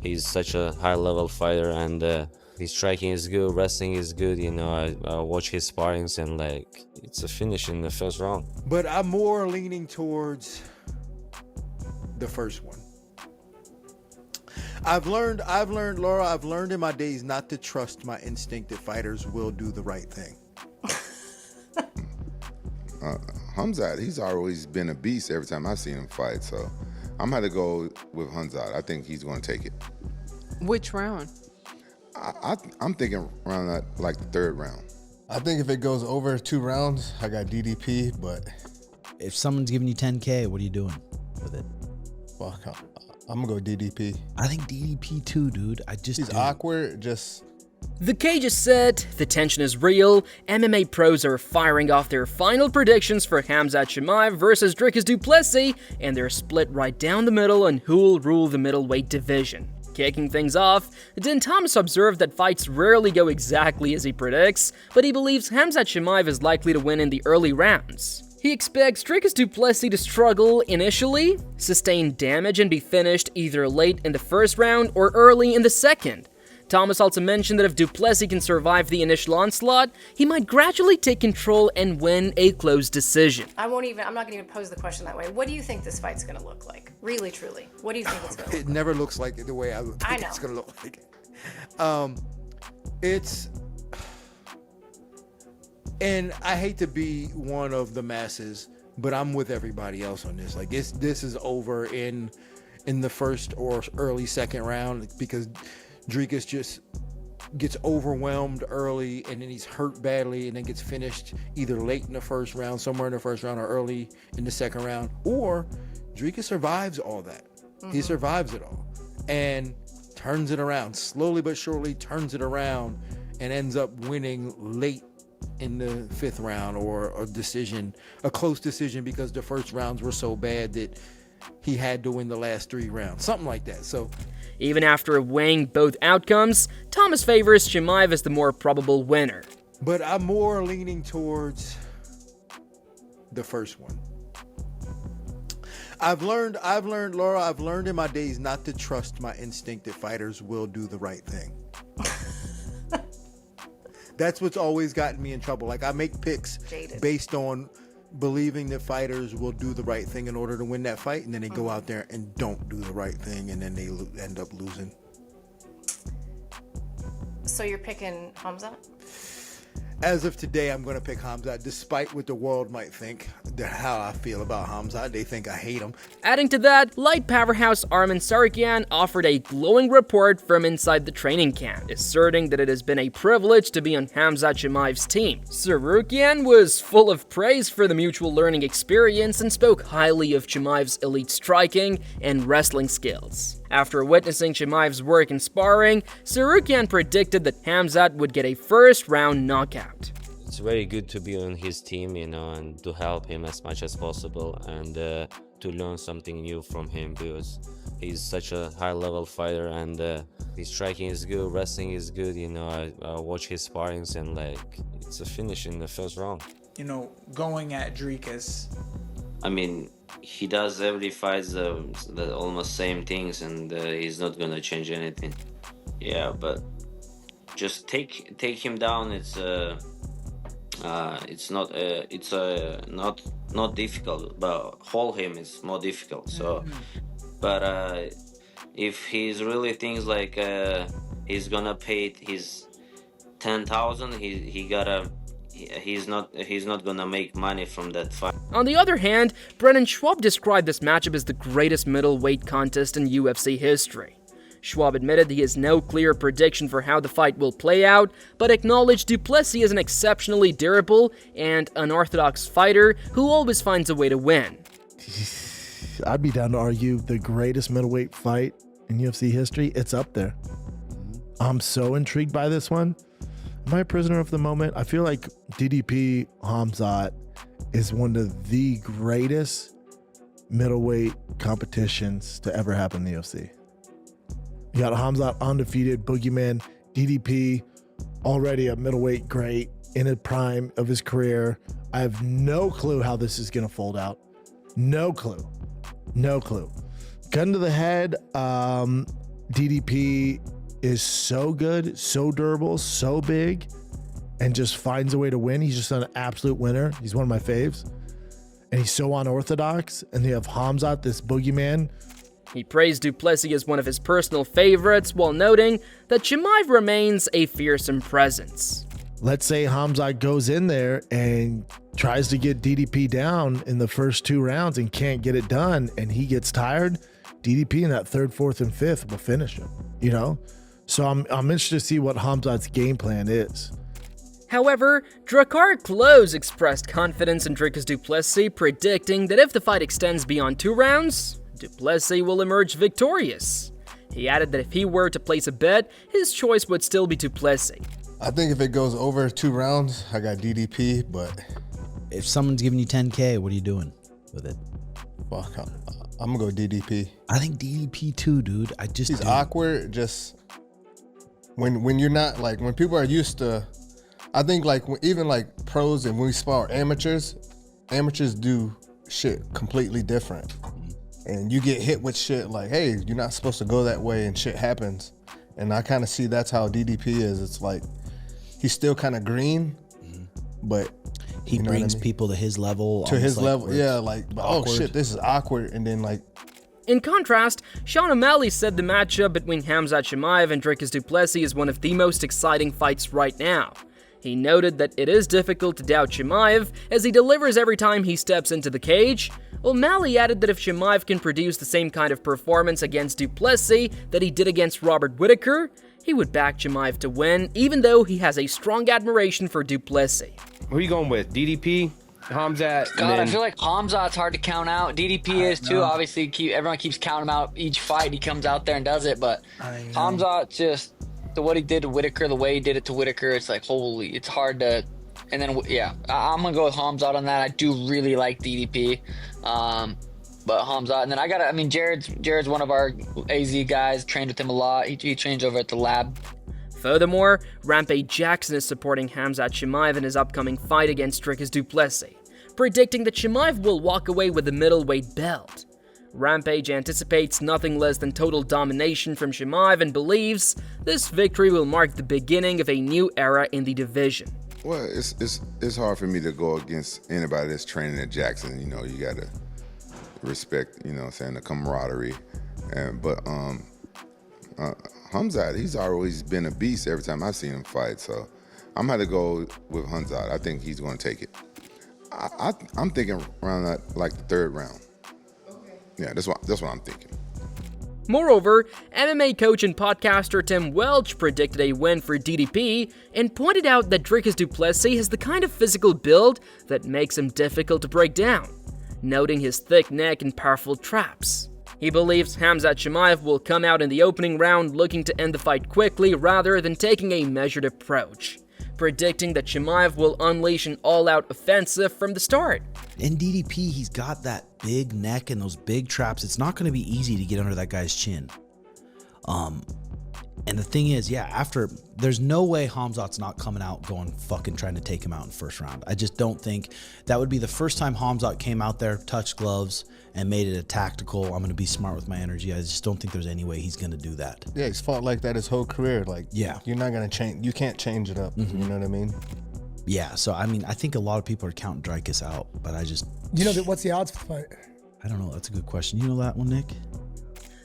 he's such a high-level fighter, and his striking is good, wrestling is good. I watch his sparrings, and like it's a finish in the first round. But I'm more leaning towards the first one. I've learned, Laura, I've learned in my days not to trust my instinct that fighters will do the right thing. Khamzat, he's always been a beast every time I've seen him fight, so I'm going to go with Khamzat. I think he's going to take it. Which round? I'm thinking around like the third round. I think if it goes over 2 rounds, I got DDP, but If someone's giving you 10K, what are you doing with it? fuck, I'm going to go DDP. I think DDP too, dude. He's awkward, just... The cage is set, the tension is real, MMA pros are firing off their final predictions for Khamzat Chimaev versus Dricus Du Plessis, and they're split right down the middle on who'll rule the middleweight division. Kicking things off, Din Thomas observed that fights rarely go exactly as he predicts, but he believes Khamzat Chimaev is likely to win in the early rounds. He expects Dricus Du Plessis to struggle initially, sustain damage, and be finished either late in the first round or early in the second. Thomas also mentioned that if Du Plessis can survive the initial onslaught, he might gradually take control and win a close decision. I'm not gonna even pose the question that way. What do you think this fight's gonna look like? Really, truly. What do you think it's gonna look like? It never looks like it the way I think it's going to look like. And I hate to be one of the masses, but I'm with everybody else on this. Like this is over in the first or early second round because Dricus just gets overwhelmed early and then he's hurt badly and then gets finished either late in the first round, somewhere in the first round, or early in the second round. Or Dricus survives all that. He survives it all and turns it around, slowly but surely turns it around and ends up winning late in the fifth round, or a close decision because the first rounds were so bad that he had to win the last 3 rounds, something like that. So even after weighing both outcomes, Thomas favors Chimaev as the more probable winner. But I'm more leaning towards the first one. I've learned, Laura, I've learned in my days not to trust my instinct that fighters will do the right thing. That's what's always gotten me in trouble. Like I make picks based on believing that fighters will do the right thing in order to win that fight, and then they go out there and don't do the right thing, and then they end up losing. So you're picking Khamzat? As of today, I'm going to pick Khamzat, despite what the world might think, how I feel about Khamzat. They think I hate him. Adding to that, light powerhouse Arman Tsarukyan offered a glowing report from inside the training camp, asserting that it has been a privilege to be on Khamzat Chimaev's team. Tsarukyan was full of praise for the mutual learning experience and spoke highly of Chimaev's elite striking and wrestling skills. After witnessing Chimaev's work in sparring, Tsarukyan predicted that Khamzat would get a first-round knockout. It's very good to be on his team, and to help him as much as possible, and to learn something new from him, because he's such a high-level fighter, and his striking is good, wrestling is good. I watch his sparrings, and like it's a finish in the first round. Going at Dricus, I mean, he does every fight the almost same things, and he's not gonna change anything. Yeah, but just take him down. It's not difficult, but hold him is more difficult. So, but if he's really thinks like he's gonna pay his 10,000, he's not gonna make money from that fight. On the other hand, Brennan Schwab described this matchup as the greatest middleweight contest in UFC history. Schwab admitted he has no clear prediction for how the fight will play out, but acknowledged Du Plessis as an exceptionally durable and unorthodox fighter who always finds a way to win. I'd be down to argue the greatest middleweight fight in UFC history. It's up there. I'm so intrigued by this one. Am I a prisoner of the moment? I feel like DDP Khamzat is one of the greatest middleweight competitions to ever happen in the UFC. You got Khamzat undefeated, boogeyman, DDP already a middleweight great in the prime of his career. I have no clue how this is going to fold out. No clue. Gun to the head. DDP is so good, so durable, so big, and just finds a way to win. He's just an absolute winner. He's one of my faves. And he's so unorthodox. And they have Khamzat, this boogeyman. He praised Du Plessis as one of his personal favorites, while noting that Chimaev remains a fearsome presence. Let's say Khamzat goes in there and tries to get DDP down in the first 2 rounds and can't get it done, and he gets tired. DDP in that 3rd, 4th, and 5th will finish him, you know? So I'm interested to see what Khamzat's game plan is. However, Drakkar Klose expressed confidence in Dricus Du Plessis, predicting that if the fight extends beyond 2 rounds, Du Plessis will emerge victorious. He added that if he were to place a bet, his choice would still be Du Plessis. I think if it goes over 2 rounds, I got DDP, but If someone's giving you 10K, what are you doing with it? fuck, I'm gonna go DDP. I think DDP too, dude. He's awkward. Just when you're not like, when people are used to, I think like even like pros and when we spar amateurs do shit completely different. And you get hit with shit like, hey, you're not supposed to go that way, and shit happens. And I kind of see that's how DDP is. It's like he's still kind of green, but he brings people to his level. To his like level, yeah. Like, oh shit, this is awkward, and then like. In contrast, Sean O'Malley said the matchup between Khamzat Chimaev and Dricus Du Plessis is one of the most exciting fights right now. He noted that it is difficult to doubt Chimaev, as he delivers every time he steps into the cage. O'Malley added that if Chimaev can produce the same kind of performance against Du Plessis that he did against Robert Whittaker, he would back Chimaev to win, even though he has a strong admiration for Du Plessis. Who are you going with? DDP? Khamzat? God, I feel like Khamzat's hard to count out. DDP is too. Obviously, everyone keeps counting him out each fight. He comes out there and does it, but Khamzat just... what he did to Whittaker, the way he did it to Whittaker, it's like, holy, it's hard to... And then, yeah, I'm going to go with Khamzat on that. I do really like DDP. But Khamzat, and then Jared's one of our AZ guys, trained with him a lot. He trains over at the lab. Furthermore, Rampage Jackson is supporting Khamzat Chimaev in his upcoming fight against Dricus Du Plessis, predicting that Chimaev will walk away with the middleweight belt. Rampage anticipates nothing less than total domination from Chimaev and believes this victory will mark the beginning of a new era in the division. Well, it's hard for me to go against anybody that's training at Jackson. You know, you gotta respect, you know what I'm saying, the camaraderie. But Khamzat, he's always been a beast every time I've seen him fight. So I'm gonna go with Khamzat. I think he's gonna take it. I'm thinking around like the 3rd round. Yeah, that's what I'm thinking. Moreover, MMA coach and podcaster Tim Welch predicted a win for DDP and pointed out that Dricus Du Plessis has the kind of physical build that makes him difficult to break down, noting his thick neck and powerful traps. He believes Khamzat Chimaev will come out in the opening round looking to end the fight quickly rather than taking a measured approach, predicting that Chimaev will unleash an all-out offensive from the start. In DDP, he's got that big neck and those big traps. It's not going to be easy to get under that guy's chin. And the thing is, there's no way Khamzat's not coming out going fucking trying to take him out in the first round. I just don't think that would be the first time Khamzat came out there, touched gloves, and made it a tactical, I'm going to be smart with my energy. I just don't think there's any way he's going to do that. Yeah, he's fought like that his whole career. Like, yeah, you're not going to change. You can't change it up. You know what I mean? Yeah, so I mean, I think a lot of people are counting Dricus out, but I just... You know, what's the odds for the fight? I don't know. That's a good question. You know that one, Nick?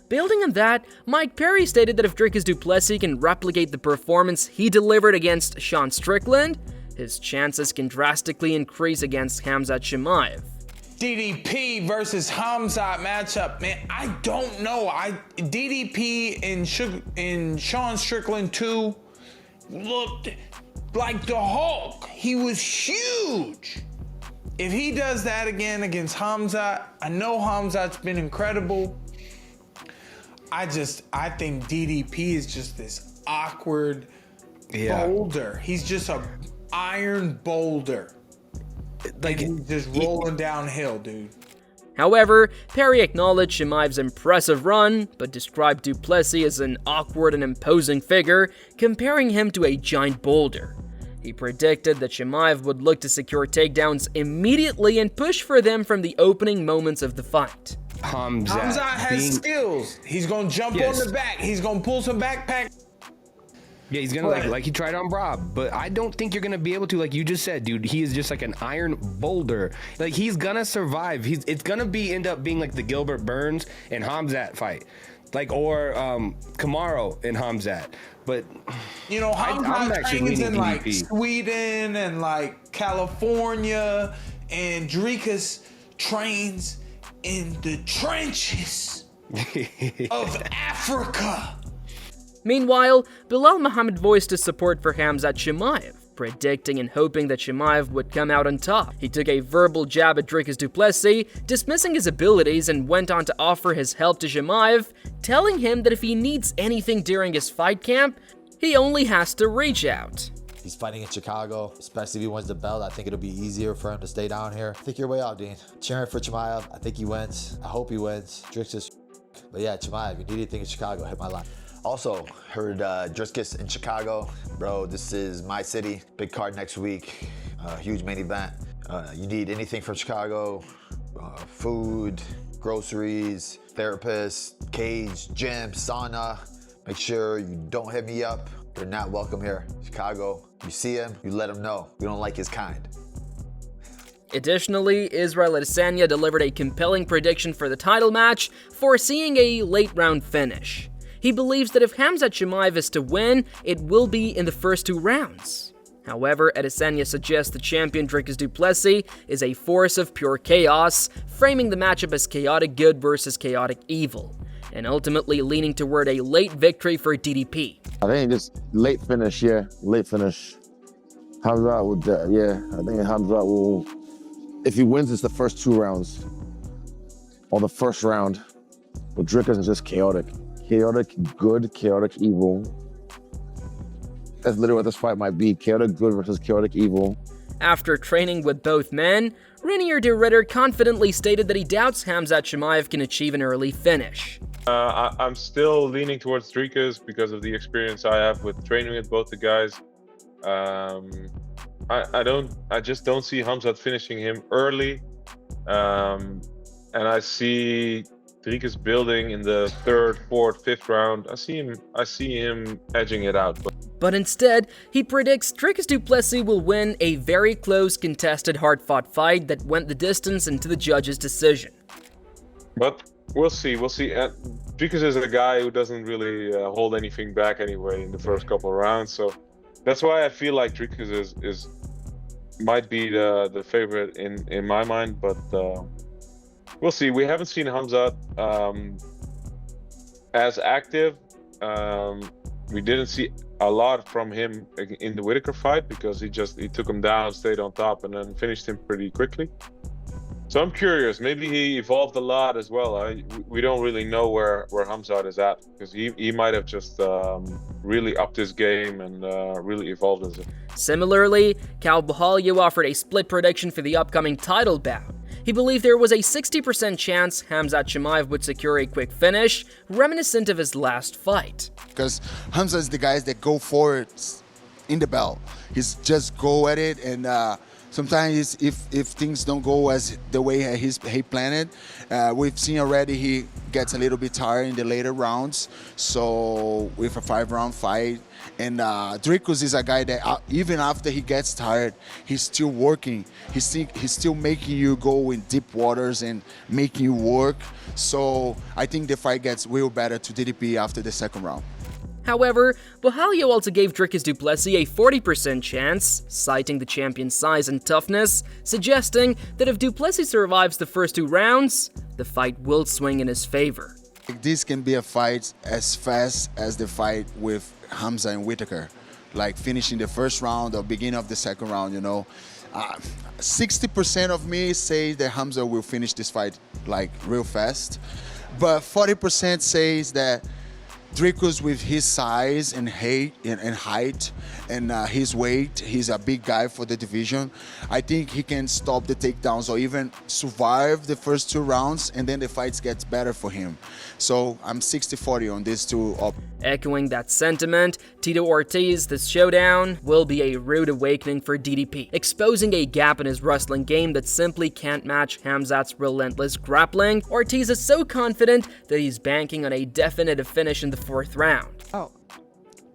Building on that, Mike Perry stated that if Dricus Du Plessis can replicate the performance he delivered against Sean Strickland, his chances can drastically increase against Khamzat Chimaev. DDP versus Khamzat matchup, man, I don't know. DDP in Sean Strickland 2 looked like the Hulk. He was huge. If he does that again against Khamzat, I know Khamzat's been incredible. I think DDP is just this awkward boulder. He's just a iron boulder. Like he's just rolling downhill, dude. However, Perry acknowledged Chimaev's impressive run, but described Du Plessis as an awkward and imposing figure, comparing him to a giant boulder. He predicted that Chimaev would look to secure takedowns immediately and push for them from the opening moments of the fight. Khamzat has skills. He's gonna jump on the back. He's gonna pull some backpack. Yeah, he's gonna like he tried on Rob, but I don't think you're gonna be able to. Like you just said, dude, he is just like an iron boulder. Like he's gonna survive. It's gonna end up being like the Gilbert Burns and Khamzat fight, like or Kamaru and Khamzat. But you know, Khamzat trains in like Sweden and like California, and Dricus trains in the trenches of Africa. Meanwhile, Bilal Muhammad voiced his support for Khamzat Chimaev, predicting and hoping that Chimaev would come out on top. He took a verbal jab at Dricus Du Plessis, dismissing his abilities, and went on to offer his help to Chimaev, telling him that if he needs anything during his fight camp, he only has to reach out. He's fighting in Chicago, especially if he wins the belt. I think it'll be easier for him to stay down here. Think your way out, Dean. Cheering for Chimaev. I think he wins. I hope he wins. Dricus, but yeah, Chimaev, if you need anything in Chicago, hit my line. Also, heard Dricus in Chicago. Bro, this is my city. Big card next week. Huge main event. You need anything from Chicago, food, groceries, therapist, cage, gym, sauna. Make sure you don't hit me up. You're not welcome here. Chicago, you see him, you let him know. We don't like his kind. Additionally, Israel Adesanya delivered a compelling prediction for the title match, foreseeing a late-round finish. He believes that if Khamzat Chimaev is to win, it will be in the first 2 rounds. However, Adesanya suggests the champion Dricus Du Plessis is a force of pure chaos, framing the matchup as chaotic good versus chaotic evil, and ultimately leaning toward a late victory for DDP. I think just late finish, late finish. Khamzat would, I think Khamzat will, if he wins, it's the first 2 rounds, or the first round. But Dricus is just chaotic. Chaotic good, chaotic evil. That's literally what this fight might be. Chaotic good versus chaotic evil. After training with both men, Reinier de Ridder confidently stated that he doubts Khamzat Chimaev can achieve an early finish. I'm still leaning towards Dricus because of the experience I have with training with both the guys. I just don't see Khamzat finishing him early. And I see Dricus building in the 3rd, 4th, 5th round. I see him edging it out. But instead, he predicts Dricus Du Plessis will win a very close, contested, hard-fought fight that went the distance into the judge's decision. But we'll see. Dricus is a guy who doesn't really hold anything back anyway in the first couple of rounds. So that's why I feel like Dricus might be the favorite in my mind. But we'll see. We haven't seen Khamzat as active. We didn't see a lot from him in the Whittaker fight because he took him down, stayed on top, and then finished him pretty quickly. So I'm curious. Maybe he evolved a lot as well. We don't really know where Khamzat is at because he might have just really upped his game and really evolved as it. Similarly, Cal Bahalio offered a split prediction for the upcoming title bout. He believed there was a 60% chance Khamzat Chimaev would secure a quick finish, reminiscent of his last fight. Because Khamzat is the guys that go forward in the belt. He's just go at it, and sometimes if things don't go as the way he planned it, we've seen already he gets a little bit tired in the later rounds. So with a 5-round fight, and Dricus is a guy that even after he gets tired, he's still working. He's still making you go in deep waters and making you work. So I think the fight gets way better to DDP after the 2nd round. However, Bahalio also gave Dricus Du Plessis a 40% chance, citing the champion's size and toughness, suggesting that if Du Plessis survives the first 2 rounds, the fight will swing in his favor. This can be a fight as fast as the fight with Khamzat and Whittaker, like finishing the 1st round or beginning of the 2nd round, 60% of me say that Khamzat will finish this fight like real fast, but 40% says that Dricus with his size and height and his weight, he's a big guy for the division. I think he can stop the takedowns or even survive the first 2 rounds, and then the fights gets better for him. So I'm 60-40 on these two. Echoing that sentiment, Tito Ortiz, this showdown will be a rude awakening for DDP, exposing a gap in his wrestling game that simply can't match Khamzat's relentless grappling. Ortiz is so confident that he's banking on a definitive finish in the 4th round.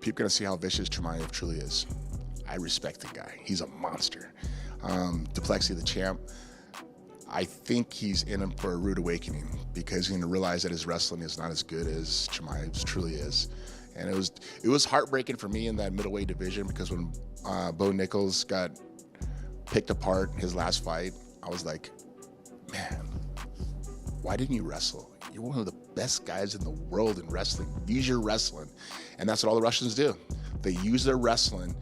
People gonna see how vicious Chimaev truly is. I respect the guy. He's a monster. Du Plessis, the champ, I think he's in him for a rude awakening because he's gonna realize that his wrestling is not as good as Chimaev's truly is. And it was heartbreaking for me in that middleweight division because when Bo Nichols got picked apart in his last fight, I was like, man, why didn't you wrestle? You're one of the best guys in the world in wrestling. Use your wrestling. And that's what all the Russians do. They use their wrestling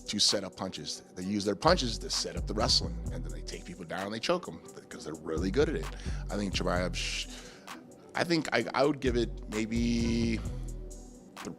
to set up punches. They use their punches to set up the wrestling. And then they take people down and they choke them because they're really good at it. I think Chimaev, I would give it maybe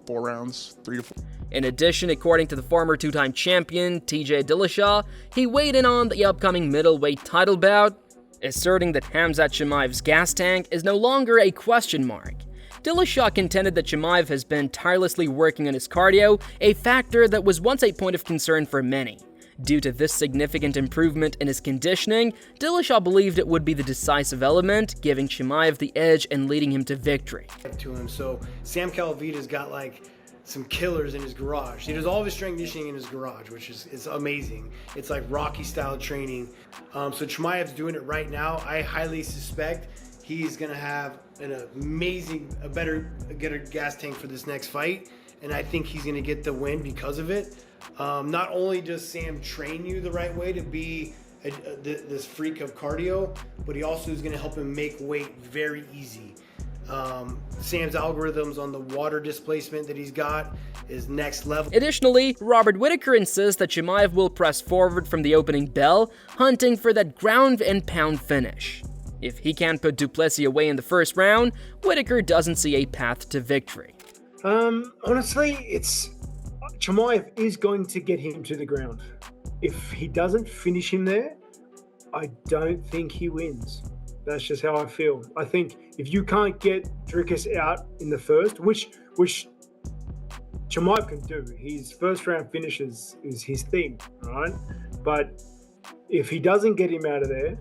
4 rounds, 3 to 4. In addition, according to the former 2-time champion, TJ Dillashaw, he weighed in on the upcoming middleweight title bout, asserting that Khamzat Chimaev's gas tank is no longer a question mark. Dillashaw contended that Chimaev has been tirelessly working on his cardio, a factor that was once a point of concern for many. Due to this significant improvement in his conditioning, Dillashaw believed it would be the decisive element, giving Chimaev the edge and leading him to victory. To him, so Sam Calavita's got like some killers in his garage. He does all of his strength conditioning in his garage, which is amazing. It's like Rocky style training. So Chimaev's doing it right now. I highly suspect he's gonna have an amazing, a better gas tank for this next fight, and I think he's gonna get the win because of it. Not only does Sam train you the right way to be this freak of cardio, but he also is gonna help him make weight very easy. Sam's algorithms on the water displacement that he's got is next level. Additionally, Robert Whittaker insists that Chimaev will press forward from the opening bell, hunting for that ground and pound finish. If he can't put Du Plessis away in the 1st round, Whittaker doesn't see a path to victory. Honestly, Chimaev is going to get him to the ground. If he doesn't finish him there, I don't think he wins. That's just how I feel. I think if you can't get Dricus out in the 1st, which Chimaev can do, his 1st round finishes is his thing, right? But if he doesn't get him out of there,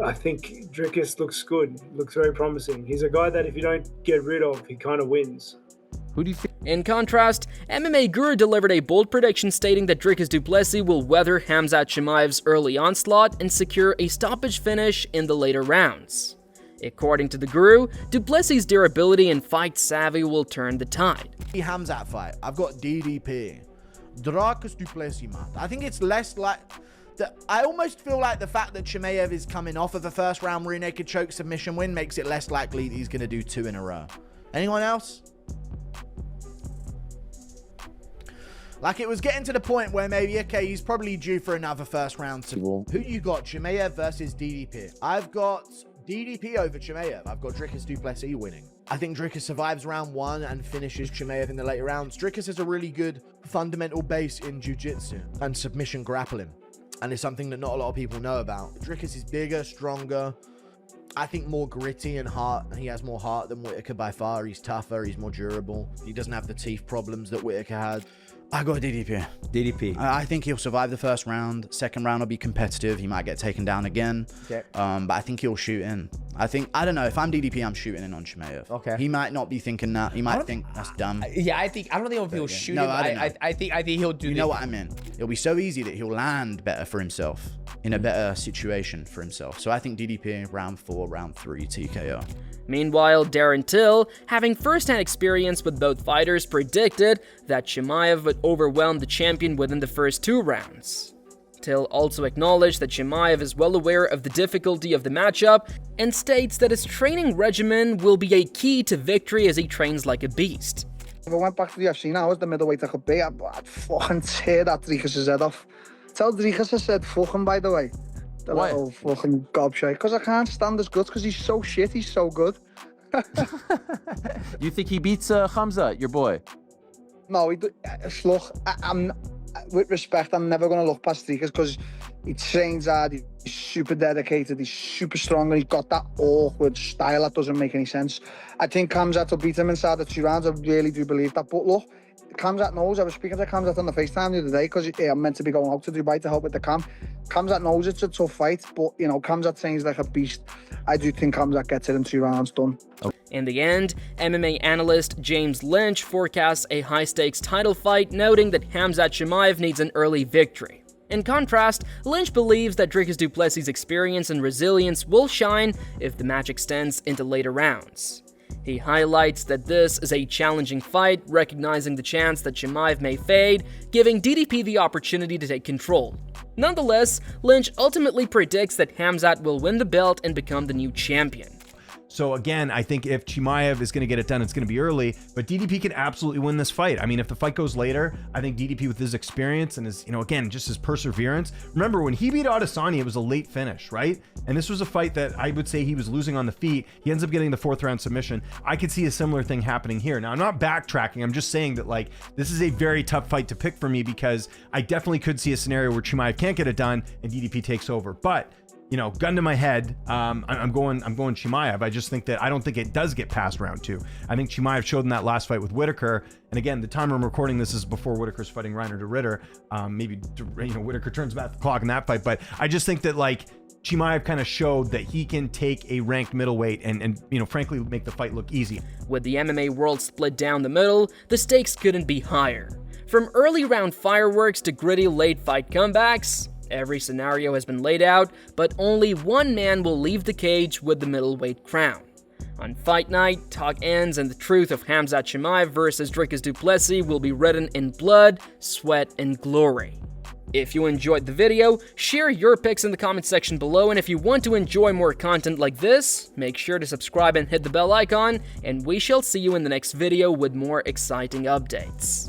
I think Dricus looks good, looks very promising. He's a guy that if you don't get rid of, he kind of wins. Who do you think? In contrast, MMA Guru delivered a bold prediction stating that Dricus Du Plessis will weather Khamzat Chimaev's early onslaught and secure a stoppage finish in the later rounds. According to the Guru, Du Plessis' durability and fight savvy will turn the tide. The Khamzat fight, I've got DDP. Dricus Du Plessis, man. I think it's less like... I almost feel like the fact that Chimaev is coming off of a 1st round rear naked choke submission win makes it less likely that he's going to do 2 in a row. Anyone else? Like, it was getting to the point where maybe, okay, he's probably due for another 1st round. Who you got? Chimaev versus DDP. I've got DDP over Chimaev. I've got Dricus Du Plessis winning. I think Dricus survives round 1 and finishes Chimaev in the later rounds. Dricus has a really good fundamental base in jiu-jitsu and submission grappling. And it's something that not a lot of people know about. Dricus is bigger, stronger, I think more gritty and heart. He has more heart than Whittaker by far. He's tougher, he's more durable. He doesn't have the teeth problems that Whittaker had. I got DDP. DDP. I think he'll survive the 1st round. 2nd round will be competitive. He might get taken down again. Okay. But I think he'll shoot in. I don't know. If I'm DDP, I'm shooting in on Chimaev. Okay. He might not be thinking that. He might think that's dumb. Yeah, I don't think he'll shoot him. I think he'll do. You know what I mean? It'll be so easy that he'll land better for himself, in a better situation for himself. So I think DDP round 4, round 3 TKO. Meanwhile, Darren Till, having first-hand experience with both fighters, predicted that Chimaev would overwhelm the champion within the first 2 rounds. Till also acknowledged that Chimaev is well aware of the difficulty of the matchup and states that his training regimen will be a key to victory as he trains like a beast. If I went back to the UFC now as the middleweight I could be, I'd fucking tear that Dricus' head off. Tell Dricus I said fuck him, by the way. The little fucking gobshite. Because I can't stand his guts because he's so shit, he's so good. You think he beats Khamzat, your boy? No, look, I'm with respect, I'm never going to look past Dricus because he trains hard, he's super dedicated, he's super strong, and he's got that awkward style that doesn't make any sense. I think Khamzat will beat him inside the 2 rounds. I really do believe that. But look, Khamzat knows. I was speaking to Khamzat on the FaceTime the other day because I'm meant to be going out to Dubai to help with the camp. Khamzat knows it's a tough fight, but, you know, Khamzat trains like a beast. I do think Khamzat gets it in 2 rounds done. In the end, MMA analyst James Lynch forecasts a high-stakes title fight, noting that Khamzat Chimaev needs an early victory. In contrast, Lynch believes that Dricus Du Plessis' experience and resilience will shine if the match extends into later rounds. He highlights that this is a challenging fight, recognizing the chance that Chimaev may fade, giving DDP the opportunity to take control. Nonetheless, Lynch ultimately predicts that Khamzat will win the belt and become the new champion. So again, I think if Chimaev is going to get it done, it's going to be early, but DDP can absolutely win this fight. I mean, if the fight goes later, I think DDP with his experience and his, again, just his perseverance. Remember, when he beat Adesanya, it was a late finish, right? And this was a fight that I would say he was losing on the feet. He ends up getting the 4th round submission. I could see a similar thing happening here. Now, I'm not backtracking. I'm just saying that, like, this is a very tough fight to pick for me because I definitely could see a scenario where Chimaev can't get it done and DDP takes over. But gun to my head, I'm going Chimaev. I just think that I don't think it does get past round 2. I think Chimaev showed in that last fight with Whitaker, and again, the time I'm recording this is before Whitaker's fighting Reiner de Ritter. Maybe Whitaker turns back the clock in that fight, but I just think that like Chimaev kind of showed that he can take a ranked middleweight and frankly make the fight look easy. With the MMA world split down the middle, the stakes couldn't be higher. From early round fireworks to gritty late fight comebacks, every scenario has been laid out, but only one man will leave the cage with the middleweight crown. On fight night, talk ends and the truth of Khamzat Chimaev versus Dricus Du Plessis will be written in blood, sweat, and glory. If you enjoyed the video, share your picks in the comment section below, and if you want to enjoy more content like this, make sure to subscribe and hit the bell icon, and we shall see you in the next video with more exciting updates.